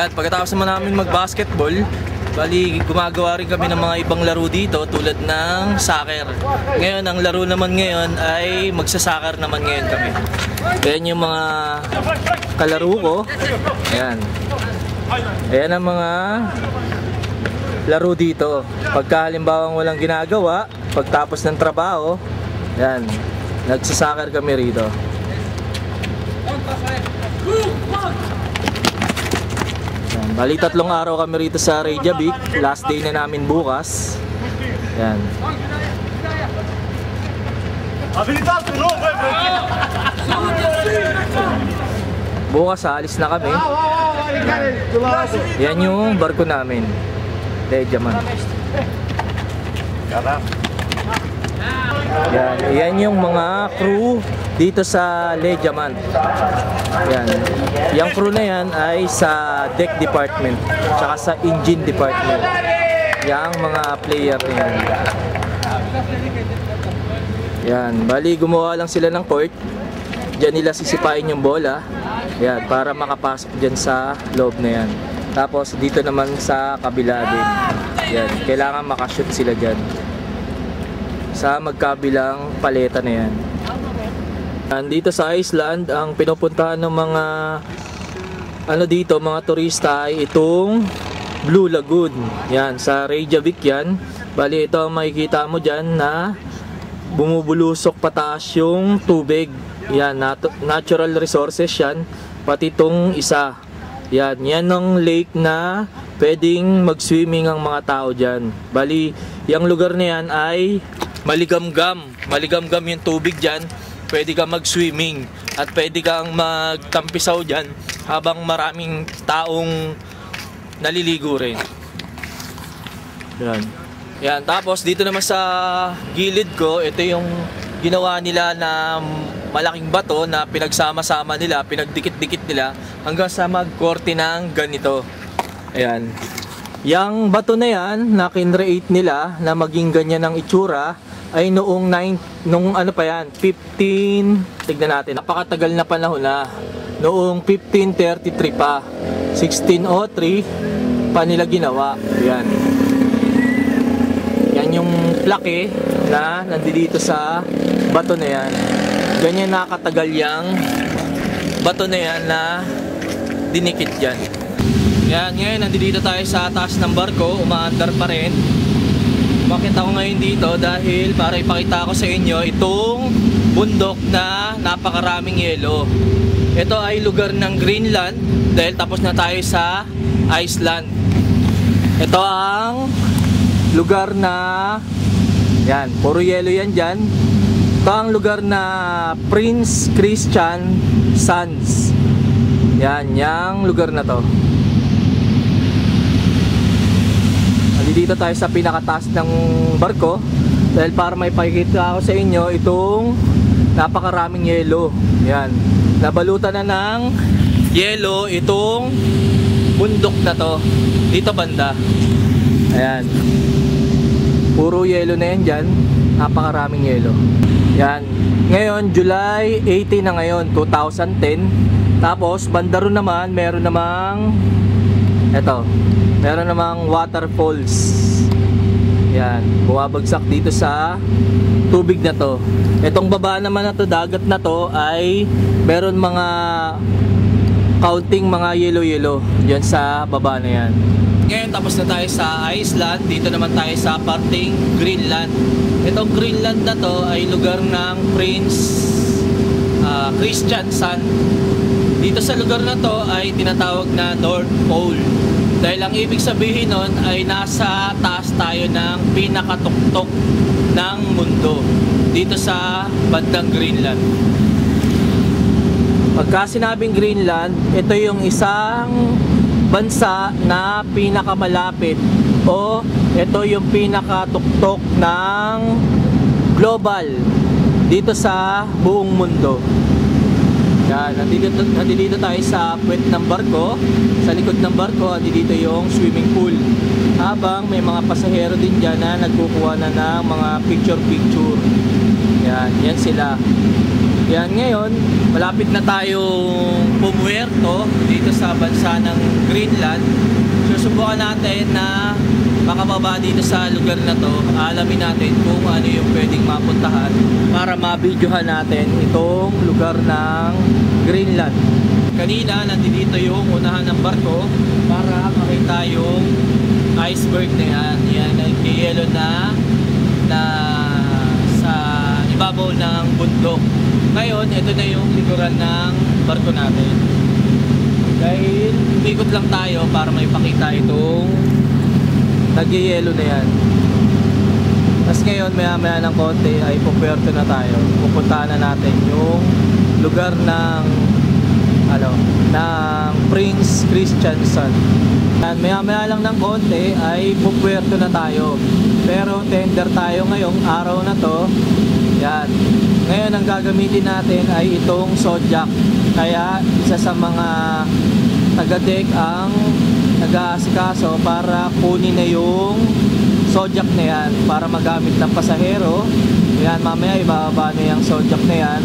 At pagkatapos naman namin mag-basketball, bali gumagawa rin kami ng mga ibang laro dito tulad ng soccer. Ngayon, ang laro naman ngayon ay magsasoccer naman ngayon kami. Ayan yung mga kalaro ko. Ayan. Ayan ang mga laro dito. Pagka halimbawa walang ginagawa, pagtapos ng trabaho, ayan, nagsasoccer kami rito. Bali 3 araw kami rito sa Reykjavik. Last day na namin bukas. Yan. Bukas alis na kami. Yan yung barko namin. Lejaman. Yan yung mga crew dito sa Lejaman. Yan. Yung crew na yan ay sa deck department tsaka sa engine department. Yang mga player na yan. Yan. Bali gumawa lang sila ng court. Diyan nila sisipain yung bola. Yan. Para makapasok dyan sa loob na yan. Tapos dito naman sa kabila din. Yan. Kailangan makashoot sila dyan sa magkabilang paleta na yan. Dito sa Iceland, ang pinupuntahan ng mga dito, mga turista ay itong Blue Lagoon. Yan, sa Reykjavik yan. Bali ito ang makikita mo dyan na bumubulusok pataas yung tubig. Yan, natural resources yan. Pati itong isa. Yan, yan ang lake na pwedeng mag-swimming ang mga tao dyan. Bali, yung lugar na yan ay maligamgam. Maligamgam yung tubig dyan. Pwede kang mag-swimming at pwede kang magtampisaw dyan habang maraming taong naliligo rin. Yan. Yan. Tapos dito naman sa gilid ko, ito yung ginawa nila na malaking bato na pinagsama-sama nila, pinagdikit-dikit nila hanggang sa magkorte ng ganito. Ayan. Yang bato na yan na kinreate nila na maging ganyan ang itsura ay noong 15, tignan natin, napakatagal na panahon na. Noong 1533 pa, 1603 pa nila ginawa. Yan. Yan yung plaque na nandito sa bato na yan. Ganyan nakatagal yung bato na yan na dinikit dyan. Yan, ngayon nandito tayo sa taas ng barko, umaandar pa rin. Bakit ako ngayon dito? Dahil para ipakita ko sa inyo itong bundok na napakaraming yelo. Ito ay lugar ng Greenland dahil tapos na tayo sa Iceland. Ito ang lugar na yan, puro yelo yan dyan. Ito ang lugar na Prince Christian Sands. Yan, yung lugar na to. Dito tayo sa pinakataas ng barko dahil para may pakikita ako sa inyo itong napakaraming yelo. Yan. Nabalutan na ng yelo itong bundok na to. Dito banda. Ayan. Puro yelo na yan dyan. Napakaraming yelo. Yan. Ngayon, July 18 na ngayon, 2010. Tapos, banda ron naman, meron namang meron namang waterfalls. Yan, bumabagsak dito sa tubig na to. Itong baba naman na to, dagat na to, ay meron mga counting mga yelo-yelo diyan sa baba na yan. Ngayon tapos na tayo sa Iceland, dito naman tayo sa parting Greenland. Itong Greenland na to ay lugar ng Prince Christian Sand. Dito sa lugar na to ay tinatawag na North Pole. Dahil ang ibig sabihin nun ay nasa taas tayo ng pinakatuktok ng mundo dito sa bandang Greenland. Pagka sinabing Greenland, ito yung isang bansa na pinakamalapit o ito yung pinakatuktok ng global dito sa buong mundo. Yan, nandito tayo sa puwet ng barko. Sa likod ng barko, nandito yung swimming pool. Habang may mga pasahero din dyan na nagkukuha na ng mga picture-picture. Yan, yan sila. Yan, ngayon, malapit na tayong pumuwerto dito sa bansa ng Greenland. Susubukan natin na makababa dito sa lugar na to. Alamin natin kung ano yung pwedeng mapuntahan para mabidyohan natin itong lugar ng Greenland. Kanina, nandito yung unahan ng barko para makita yung iceberg na yan. Yan, nag-yellow na sa ibabaw ng bundok. Ngayon, ito na yung likuran ng barko natin. Dahil umikot lang tayo para may pakita itong nag-yellow na yan. Tapos ngayon, maya-maya ng konti ay pupuerto na tayo. Pupuntahan na natin yung lugar ng Prince Christian Sand. Maya-maya lang ng konti ay pupuerto na tayo. Pero tender tayo ngayong araw na to. Yan. Ngayon ang gagamitin natin ay itong Zodiac. Kaya isa sa mga taga-deck ang nag-aasikaso para kunin na yung Zodiac na yan para magamit ng pasahero. Yan, mamaya ibababa na yung Zodiac na yan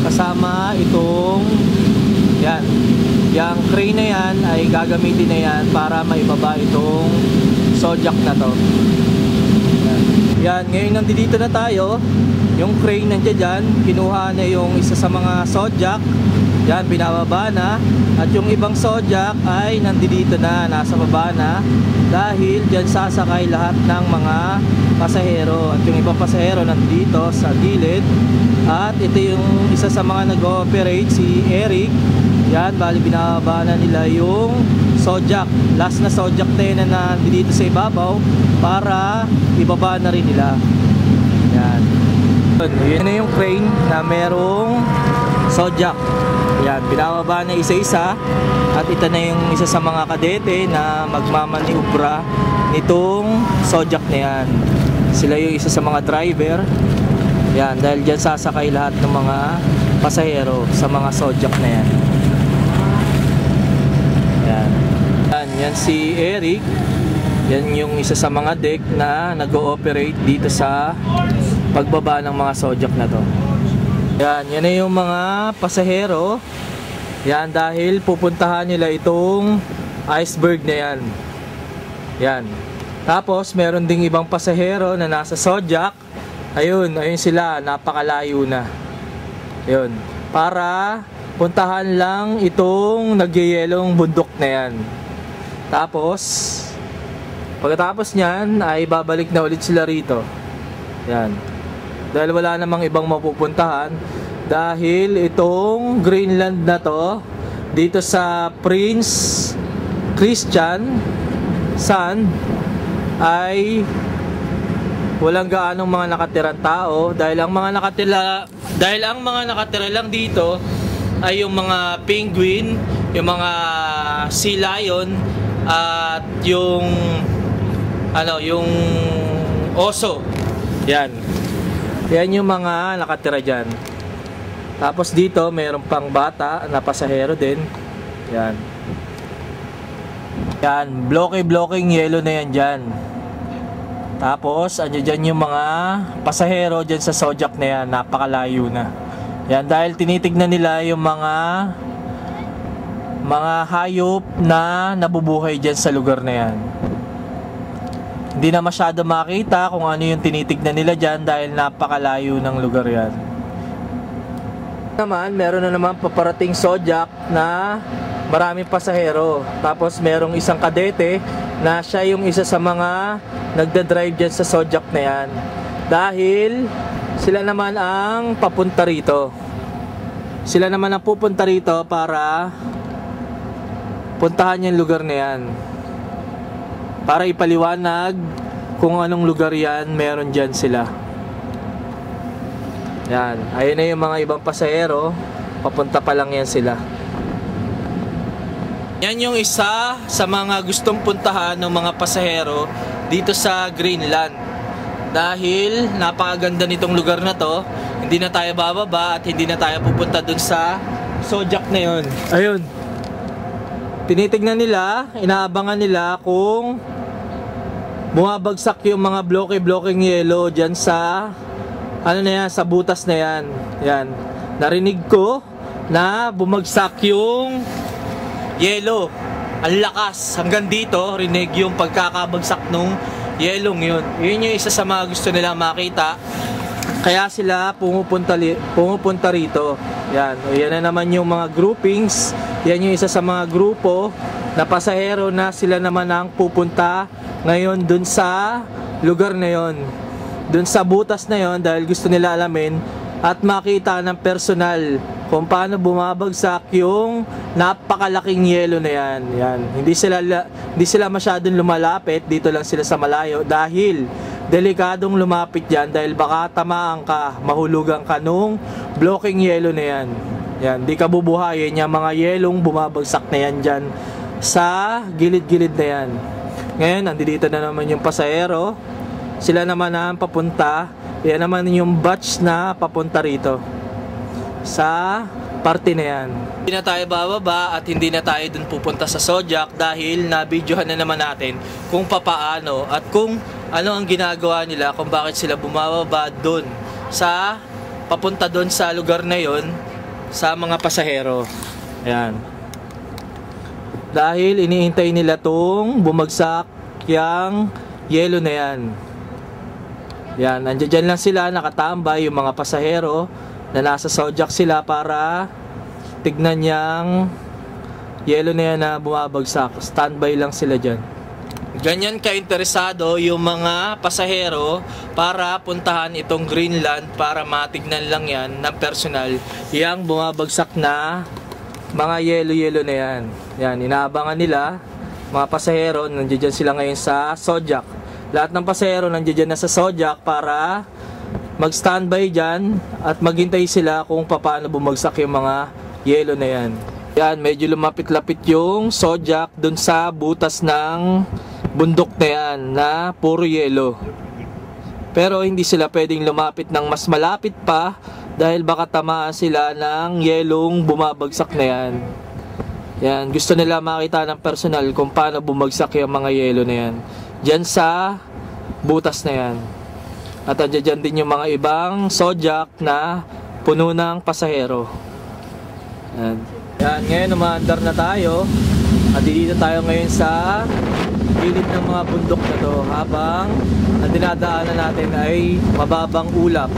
kasama itong yung crane na yan ay gagamitin na yan para maibaba itong Zodiac na to. Yan, ngayon nandito na tayo. Yung crane nandiyan dyan, kinuha na yung isa sa mga Zodiac. Yan, binababa na. At yung ibang Zodiac ay nandito na, nasa baba na. Dahil dyan sasakay lahat ng mga pasahero. At yung ibang pasahero nandito sa gilid. At ito yung isa sa mga nag-ooperate, si Eric. Yan, bali binababa na nila yung Zodiac. Last na Zodiac na nandito sa ibabaw para ibaba na rin nila. Yan. Yun na yung crane na merong Zodiac. Yan, binababa na isa-isa. At ito na yung isa sa mga kadete na magmamaniubra nitong Zodiac na yan. Sila yung isa sa mga driver. Yan, dahil dyan sasakay lahat ng mga pasahero sa mga Zodiac na yan. Yan si Eric. Yan yung isa sa mga deck na nag-ooperate dito sa pagbaba ng mga Zodiac na to. Yan na yung mga pasahero. Yan, dahil pupuntahan nila itong iceberg na yan. Yan. Tapos meron ding ibang pasahero na nasa Zodiac. Ayun sila, napakalayo na. Ayun, para puntahan lang itong nagyayelong bundok na yan. Tapos pagkatapos niyan ay babalik na ulit sila rito. Yan. Dahil wala namang ibang mapupuntahan. Dahil itong Greenland na to, dito sa Prince Christian Sand, ay walang gaanong mga nakatirang tao. Dahil ang mga nakatira lang dito ay yung mga penguin, yung mga sea lion, at yung oso. Yan yung mga nakatira dyan. Tapos dito mayroon pang bata na pasahero din. Yan, blocky yellow na yan dyan. Tapos andyan dyan yung mga pasahero dyan sa Zodiac na yan. Napakalayo na. Yan, dahil tinitignan nila yung mga hayop na nabubuhay dyan sa lugar na yan. Hindi na masyado makita kung ano yung tinitignan nila dyan dahil napakalayo ng lugar yan. Meron na naman paparating Zodiac na maraming pasahero. Tapos merong isang kadete na siya yung isa sa mga nagdadrive dyan sa Zodiac na yan. Dahil sila naman ang papunta rito. Sila naman ang pupunta rito para puntahan yung lugar na yan. Para ipaliwanag kung anong lugar yan, meron dyan sila. Yan, ayun na yung mga ibang pasahero. Papunta pa lang yan sila. Yan yung isa sa mga gustong puntahan ng mga pasahero dito sa Greenland. Dahil napakaganda nitong lugar na to, hindi na tayo bababa at hindi na tayo pupunta dun sa Zodiac na yun. Ayun, tinitignan nila, inaabangan nila kung bumabagsak yung mga blocky yellow dyan sa sa butas na yan. Yan, narinig ko na bumagsak yung yelo. Ang lakas. Hanggang dito, rinig yung pagkakabagsak nung yelong yun. Yun yung isa sa mga gusto nila makita. Kaya sila pumupunta rito. Yan. Yan na naman yung mga groupings. Yan yung isa sa mga grupo na pasahero na sila naman ang pupunta ngayon dun sa lugar na yon. Dun sa butas na yon dahil gusto nila alamin at makita ng personal kung paano bumabagsak yung napakalaking yelo na yan. Yan. Hindi sila masyadong lumalapit, dito lang sila sa malayo dahil delikadong lumapit yan dahil baka tamaan ka, mahulugan ka nung blocking yelo na yan. Yan, di ka bubuhayin yung mga yelong bumabagsak na yan dyan sa gilid-gilid na yan. Ngayon, nandito na naman yung pasahero. Sila naman ang papunta. Yan naman yung batch na papunta rito sa parte na yan. Hindi na tayo bababa at hindi na tayo dun pupunta sa Sojak dahil na-videohan na naman natin kung papaano at kung ano ang ginagawa nila, kung bakit sila bumababa dun sa papunta dun sa lugar na yon sa mga pasahero. Ayan. Dahil iniintay nila tong bumagsak yung yelo na yan. Yan, nandiyan lang sila nakatambay yung mga pasahero na nasa Sojak sila para tignan yung yelo na yan na bumabagsak. Standby lang sila dyan. Ganyan ka-interesado yung mga pasahero para puntahan itong Greenland para matignan lang yan ng personal yung bumabagsak na mga yelo-yelo na yan. Yan, inaabangan nila mga pasahero, nandiyan sila ngayon sa Sojak. Lahat ng pasahero nandiyan na sa Sojak para mag-standby dyan at maghintay sila kung paano bumagsak yung mga yelo na yan. Yan, medyo lumapit-lapit yung Sojak dun sa butas ng bundok na yan na puro yelo. Pero hindi sila pwedeng lumapit ng mas malapit pa dahil baka tamaan sila ng yelong bumabagsak na yan. Yan, gusto nila makita ng personal kung paano bumagsak yung mga yelo na yan dyan sa butas na yan. At andyan din yung mga ibang Sojak na puno ng pasahero. Yan. Yan, ngayon umaandar na tayo. At dito tayo ngayon sa gilid ng mga bundok na to habang ang dinadaanan natin ay mababang ulap.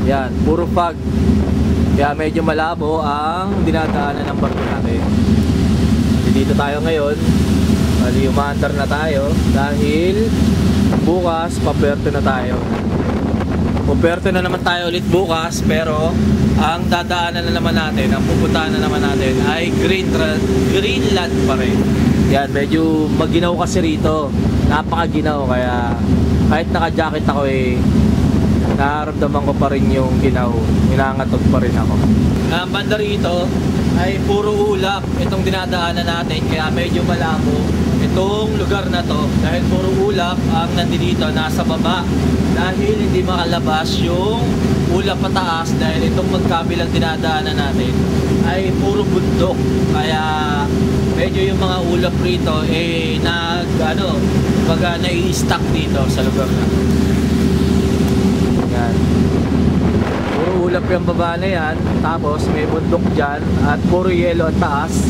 Yan, puro fog. Kaya medyo malabo ang dinadaanan ng barko natin. Dito tayo ngayon. Bali, umaandar na tayo dahil bukas papuerto na tayo. Pupuerto na naman tayo ulit bukas, pero ang dadaanan na naman natin, ang pupuntahan na naman natin ay Greenland pa rin. Yan, medyo maginaw kasi rito. Napakaginaw, kaya kahit naka-jacket ako nararamdaman ko pa rin yung ginaw. Minangatog pa rin ako. Ang banda rito ay puro ulap itong dinadaanan natin, kaya medyo malabo itong lugar na to dahil puro ulap ang nandito nasa baba dahil hindi makalabas yung ulap pataas dahil itong magkabilang dinadaanan natin ay puro bundok, kaya medyo yung mga ulap rito nai-stack dito sa lugar na to. Yan, puro ulap yung baba na yan, tapos may bundok dyan at puro yelo at taas.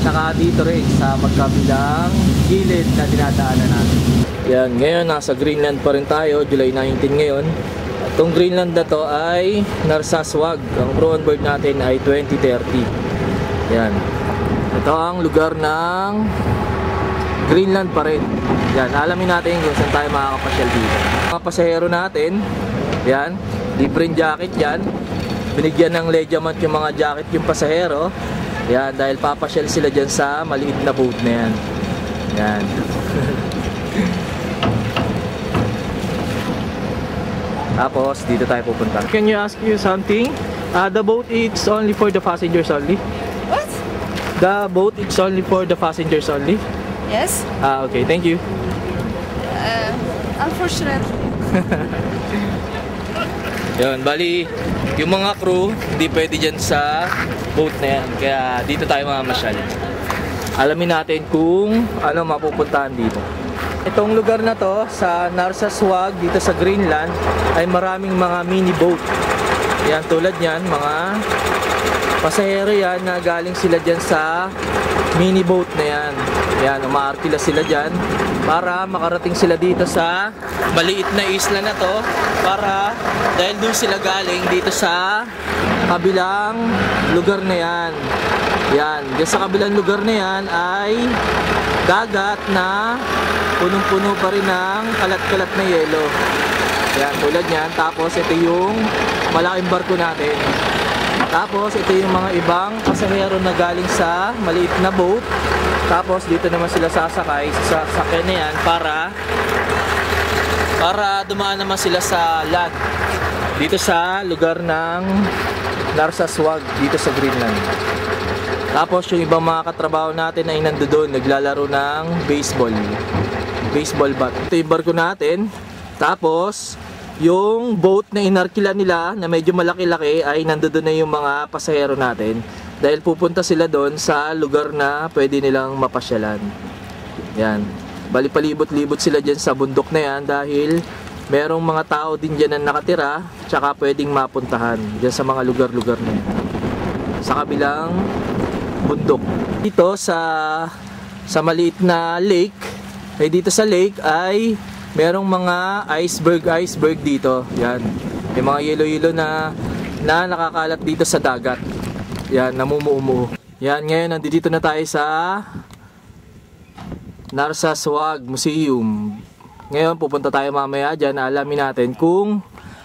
Saka dito rin sa magkabilang gilid na dinadaanan natin. Yan, ngayon nasa Greenland pa rin tayo, July 19 ngayon. Itong Greenland na to ay Narsarsuaq. Ang crew on board natin ay 2030. Yan. Ito ang lugar ng Greenland pa rin. Yan, alamin natin kung saan tayo makakapasyal dito. Mga pasahero natin, yan, different jacket yan. Binigyan ng Legiamont yung mga jacket yung pasahero. Yan, dahil papasyal sila dyan sa maliit na boat na yan. Yan. Tapos, dito tayo pupunta. Can you ask you something? The boat is only for the passengers only? What? The boat is only for the passengers only? Yes. Okay, thank you. Unfortunately. Yun, bali, yung mga crew, hindi pwede dyan sa boat na yan. Kaya dito tayo mamamasyal. Alamin natin kung ano mapupuntahan dito. Itong lugar na to, sa Narsarsuaq, dito sa Greenland, ay maraming mga mini boat. Yan, tulad yan, mga pasahero yan na galing sila dyan sa mini boat na yan. Yan, umaarkila sila dyan para makarating sila dito sa maliit na isla na to, para dahil dun sila galing dito sa kabilang lugar na yan. Yan, dyan sa kabilang lugar na yan ay dagat na punong-puno pa rin ng kalat-kalat na yelo. Yan, tulad yan. Tapos ito yung malaking barko natin. Tapos ito yung mga ibang pasahero na galing sa maliit na boat. Tapos dito naman sila sasakay sa sasakyan na yan para dumaan naman sila sa land dito sa lugar ng Narsarsuaq, dito sa Greenland. Tapos yung ibang mga katrabaho natin ay nandoon naglalaro ng baseball bat. Ito yung barko natin. Tapos yung boat na inarkila nila na medyo malaki-laki ay nandoon na yung mga pasahero natin, dahil pupunta sila doon sa lugar na pwede nilang mapasyalan. Yan, bali palibot-libot sila dyan sa bundok na yan, dahil merong mga tao din dyan na nakatira, tsaka pwedeng mapuntahan dyan sa mga lugar-lugar na yan sa kabilang bundok. Dito sa maliit na lake, ay dito sa lake ay merong mga iceberg dito. Yan, may mga yelo-yelo na nakakalat dito sa dagat. Yan, namumuo. Yan, ngayon nandito na tayo sa Narsarsuaq Museum. Ngayon pupunta tayo mamaya dyan, alamin natin kung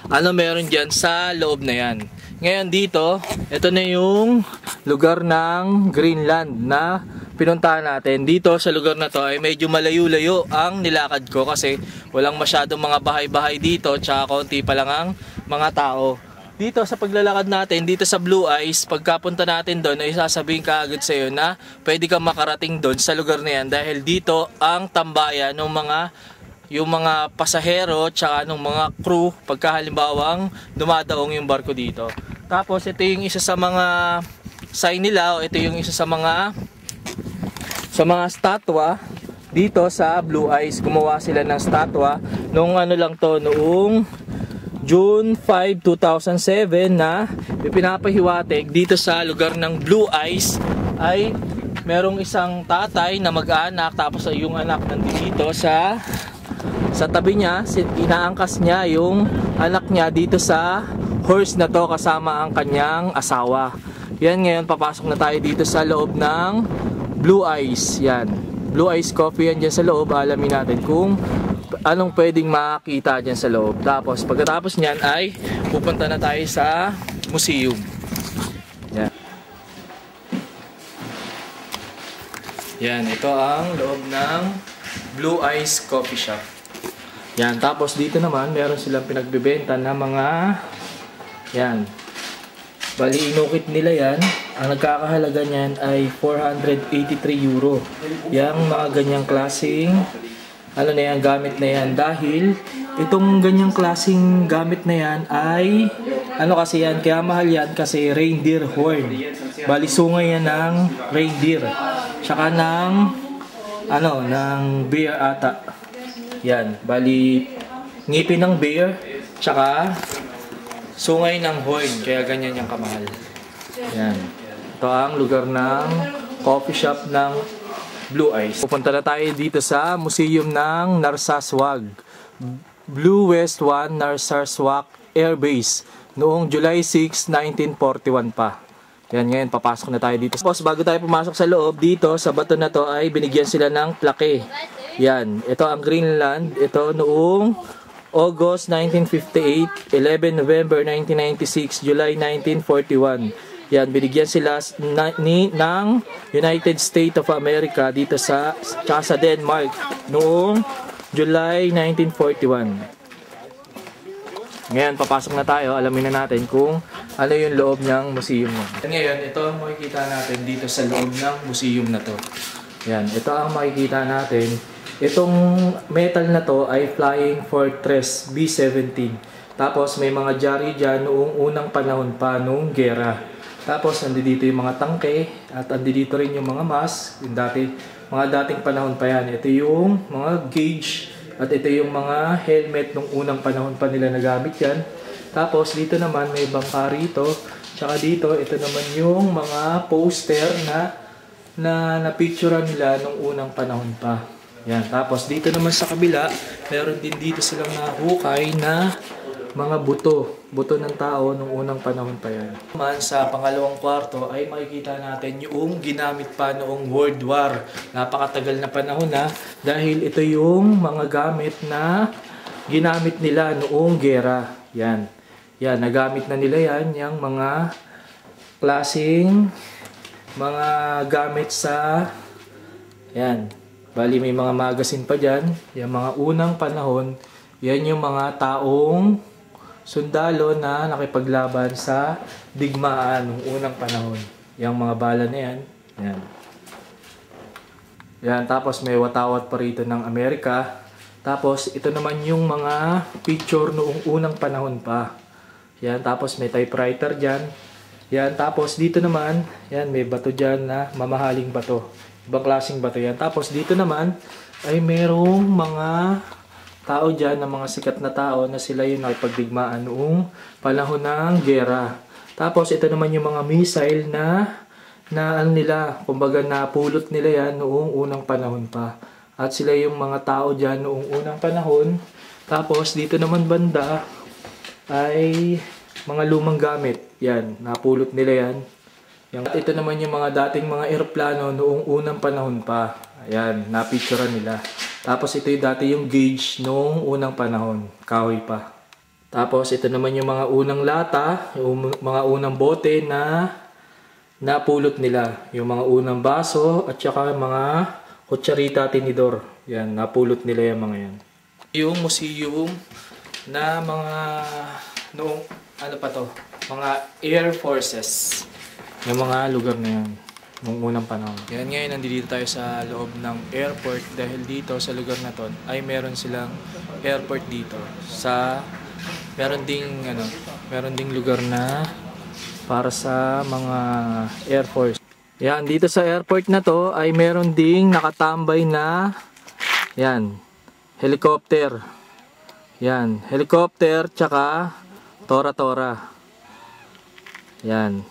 ano meron dyan sa loob na yan. Ngayon dito, ito na yung lugar ng Greenland na pinuntahan natin. Dito sa lugar na to ay medyo malayo-layo ang nilakad ko kasi walang masyadong mga bahay-bahay dito, tsaka konti pa lang ang mga tao. Dito sa paglalakad natin, dito sa Blue Ice, pagkapunta natin doon ay sasabihin ka agad sa iyo na pwede kang makarating doon sa lugar na yan, dahil dito ang tambayan ng yung mga pasahero tsaka ng mga crew pagka halimbawang dumadaong yung barko dito. Tapos ito yung isa sa mga sign nila, o ito yung isa sa mga statwa dito sa Blue Ice. Gumawa sila ng statwa noong noong June 5, 2007 na ipinapahiwatig dito sa lugar ng Blue Ice ay merong isang tatay na mag-anak, tapos yung anak nandito sa tabi niya, inaangkas niya yung anak niya dito sa horse na to kasama ang kanyang asawa. Yan, ngayon papasok na tayo dito sa loob ng Blue Ice. Yan, Blue Ice Coffee yan dyan sa loob. Alamin natin kung anong pwedeng makita dyan sa loob. Tapos pagkatapos nyan ay pupunta na tayo sa museum. Yan. Yan, ito ang loob ng Blue Ice Coffee Shop. Yan, tapos dito naman meron silang pinagbebenta na mga yan. Bali inukit nila yan. Ang nagkakahalaga niyan ay 483 euro. Yang mga ganyang klaseng na yan, gamit na yan, dahil itong ganyang klaseng gamit na yan ay kasi yan, kaya mahal yan kasi reindeer horn. Bali sungay yan ng reindeer. Tsaka ng bear ata. Yan, bali ngipin ng bear, tsaka sungay ng horn, kaya ganyan yung kamahal. Yan, ito ang lugar ng coffee shop ng Blue Ice. Pupunta na tayo dito sa museum ng Narsarsuaq, Blue West 1 Narsarsuaq Air Base, noong July 6, 1941 pa. Yan, ngayon papasok na tayo dito. Tapos bago tayo pumasok sa loob, dito sa bato na to ay binigyan sila ng plaque. Yan, ito ang Greenland. Ito noong August 1958, 11 November 1996, July 1941. Yan, binigyan sila ng United States of America dito sa Denmark noong July 1941. Ngayon, papasok na tayo. Alamin na natin kung ano yung loob ng museum mo. Ngayon, ito ang makikita natin dito sa loob ng museum na to. Yan, ito ang makikita natin. Itong metal na to ay Flying Fortress B-17. Tapos may mga dyaryo dyan noong unang panahon pa nung gera. Tapos nandito yung mga tangke at nandito rin yung mga mask. Yung mga dating panahon pa yan. Ito yung mga gauge at ito yung mga helmet nung unang panahon pa nila nagamit yan. Tapos dito naman may bangka rito. Tsaka dito, ito naman yung mga poster na picture nila nung unang panahon pa. Yan. Tapos dito naman sa kabila, meron din dito silang nahukay na mga buto. Buto ng tao nung unang panahon pa yan. Naman sa pangalawang kwarto ay makikita natin yung ginamit pa noong World War. Napakatagal na panahon na dahil ito yung mga gamit na ginamit nila noong gera. Yan. Yan, nagamit na nila yan, yung mga klaseng mga gamit sa yan. Bali may mga magazine pa dyan. Yung mga unang panahon, yan yung mga taong sundalo na nakipaglaban sa digmaan ng unang panahon. Yung mga bala na yan. Yan. Yan. Tapos may watawat pa rito ng Amerika. Tapos ito naman yung mga picture noong unang panahon pa. Yan. Tapos may typewriter dyan. Yan. Tapos dito naman, yan may bato dyan na mamahaling bato. Ibang klaseng bato yan. Tapos dito naman ay merong mga tao dyan, na mga sikat na tao na sila yung nakipagdigmaan noong panahon ng gera. Tapos ito naman yung mga missile na ano nila, kumbaga napulot nila yan noong unang panahon pa. At sila yung mga tao dyan noong unang panahon. Tapos dito naman banda ay mga lumang gamit. Yan, napulot nila yan. At ito naman yung mga dating mga eroplano noong unang panahon pa. Ayan, napicturean nila. Tapos ito yung dati yung gauge noong unang panahon. Kahoy pa. Tapos ito naman yung mga unang lata, yung mga unang bote na napulot nila. Yung mga unang baso at saka mga kutsarita, tinidor. Yan, napulot nila yung mga yan. Yung museum na mga noong ano pa to? Mga Air Forces. Yung mga lugar na yan. Nung unang panahon. Yan ngayon, nandito tayo sa loob ng airport dahil dito sa lugar na to ay meron silang airport dito. Meron ding lugar na para sa mga Air Force. Yan, dito sa airport na to ay meron ding nakatambay na yan, helicopter. Yan, helicopter tsaka tora-tora. Yan.